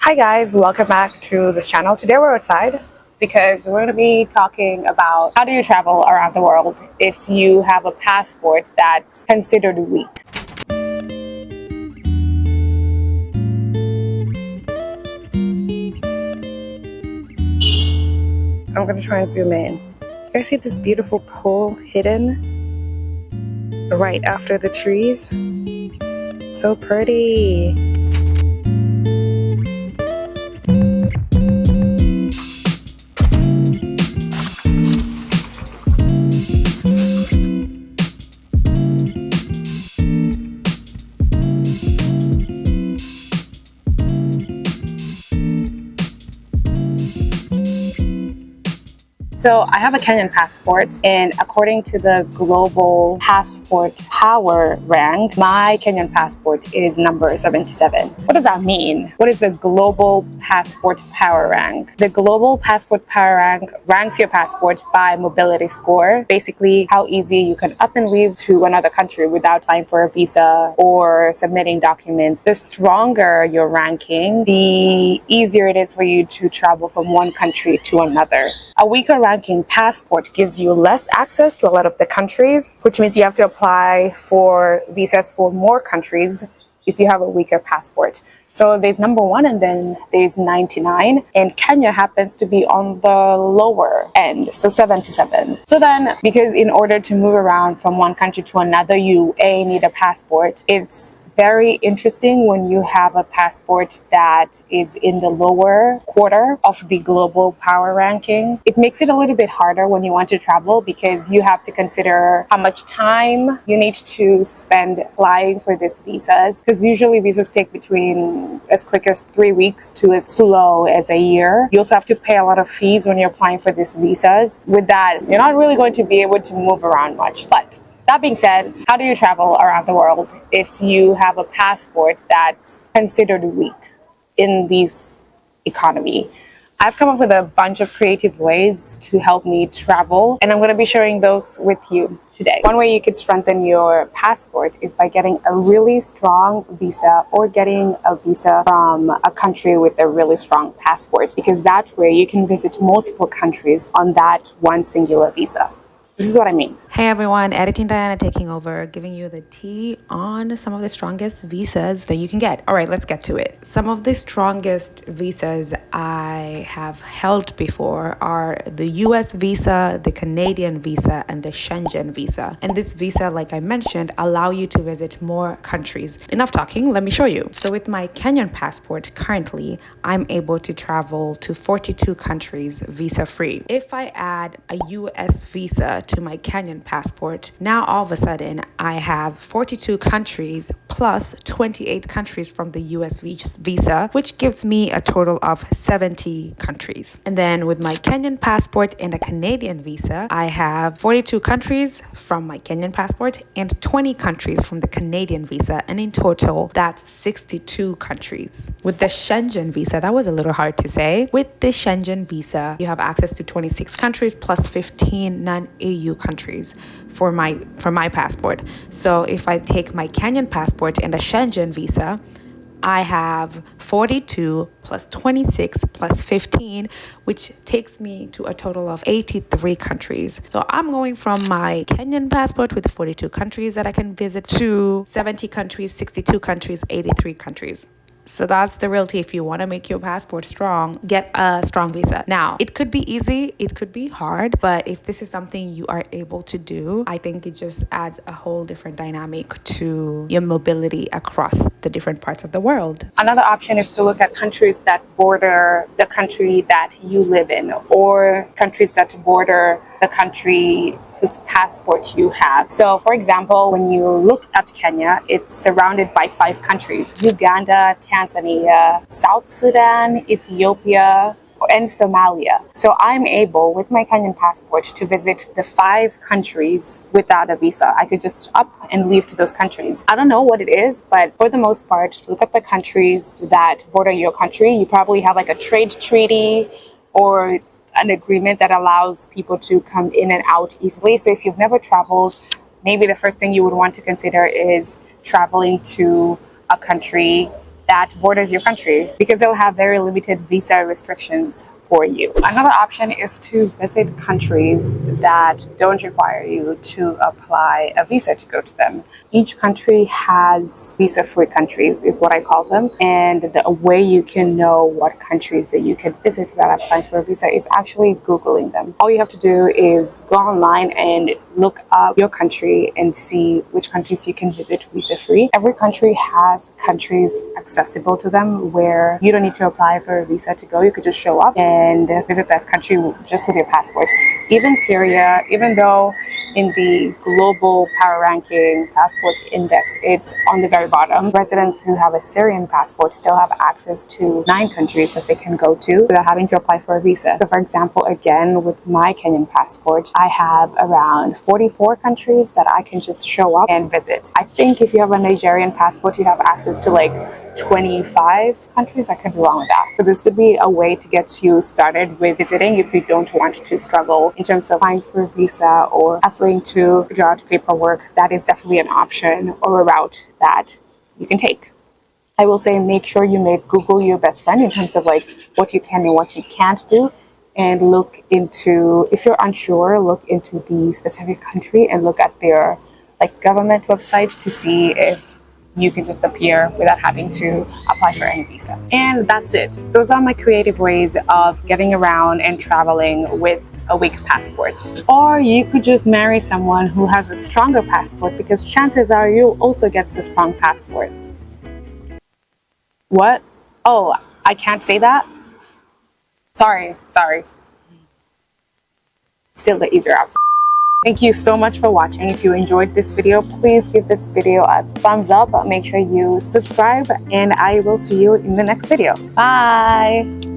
Hi guys, welcome back to this channel. Today we're outside because we're going to be talking about how do you travel around the world if you have a passport that's considered weak. I'm going to try and zoom in. You guys see this beautiful pool hidden right after the trees? So pretty. So I have a Kenyan passport, and according to the global passport power rank, my Kenyan passport is number 77. What does that mean? What is the global passport power rank? The global passport power rank ranks your passport by mobility score, basically how easy you can up and leave to another country without applying for a visa or submitting documents. The stronger your ranking, the easier it is for you to travel from one country to another. A weaker ranking passport gives you less access to a lot of the countries, which means you have to apply for visas for more countries if you have a weaker passport. So there's number 1 and then there's 99, and Kenya happens to be on the lower end, so 77. So then, because in order to move around from one country to another, you need a passport. It's very interesting when you have a passport that is in the lower quarter of the global power ranking. It makes it a little bit harder when you want to travel because you have to consider how much time you need to spend applying for these visas, because usually visas take between as quick as 3 weeks to as slow as a year. You also have to pay a lot of fees when you're applying for these visas. With that, you're not really going to be able to move around much. But that being said, how do you travel around the world if you have a passport that's considered weak in this economy? I've come up with a bunch of creative ways to help me travel, and I'm going to be sharing those with you today. One way you could strengthen your passport is by getting a really strong visa or getting a visa from a country with a really strong passport, because that way you can visit multiple countries on that one singular visa. This is what I mean. Hey everyone, Editing Dayana taking over, giving you the tea on some of the strongest visas that you can get. All right, let's get to it. Some of the strongest visas I have held before are the US visa, the Canadian visa, and the Schengen visa. And this visa, like I mentioned, allow you to visit more countries. Enough talking, let me show you. So with my Kenyan passport, currently, I'm able to travel to 42 countries visa-free. If I add a US visa to my Kenyan passport, now all of a sudden I have 42 countries plus 28 countries from the US visa, which gives me a total of 70 countries. And then with my Kenyan passport and a Canadian visa, I have 42 countries from my Kenyan passport and 20 countries from the Canadian visa, and in total that's 62 countries. With the Schengen visa, that was a little hard to say. With the Schengen visa, you have access to 26 countries plus 15 non-EU countries for my passport. So if I take my Kenyan passport and a Schengen visa, I have 42 plus 26 plus 15, which takes me to a total of 83 countries. So I'm going from my Kenyan passport with 42 countries that I can visit to 70 countries, 62 countries, 83 countries. So that's the reality. If you want to make your passport strong, get a strong visa. Now, it could be easy, it could be hard, but if this is something you are able to do, I think it just adds a whole different dynamic to your mobility across the different parts of the world. Another option is to look at countries that border the country that you live in, or countries that border the country whose passport you have. So for example, when you look at Kenya, it's surrounded by 5 countries: Uganda, Tanzania, South Sudan, Ethiopia, and Somalia. So I'm able, with my Kenyan passport, to visit the 5 countries without a visa. I could just up and leave to those countries. I don't know what it is, but for the most part, look at the countries that border your country. You probably have like a trade treaty or an agreement that allows people to come in and out easily. So if you've never traveled, maybe the first thing you would want to consider is traveling to a country that borders your country, because they'll have very limited visa restrictions for you. Another option is to visit countries that don't require you to apply a visa to go to them. Each country has visa-free countries, is what I call them. And the way you can know what countries that you can visit without applying for a visa is actually Googling them. All you have to do is go online and look up your country and see which countries you can visit visa-free. Every country has countries accessible to them where you don't need to apply for a visa to go. You could just show up and visit that country just with your passport. Even Syria, even though in the global power ranking passport index, it's on the very bottom, residents who have a Syrian passport still have access to 9 countries that they can go to without having to apply for a visa. So for example, again, with my Kenyan passport, I have around 44 countries that I can just show up and visit. I think if you have a Nigerian passport, you have access to like 25 countries. I could be wrong with that. So this could be a way to get you started with visiting if you don't want to struggle in terms of applying for a visa or hassling to figure out paperwork. That is definitely an option or a route that you can take. I will say make sure you make Google your best friend in terms of like what you can and what you can't do, and look into, if you're unsure, look into the specific country and look at their like government website to see if you can just appear without having to apply for any visa. And that's it. Those are my creative ways of getting around and traveling with a weak passport. Or you could just marry someone who has a stronger passport, because chances are you'll also get the strong passport. What? Oh, I can't say that? Sorry. Still the easier option. Thank you so much for watching. If you enjoyed this video, please give this video a thumbs up. Make sure you subscribe, and I will see you in the next video. Bye!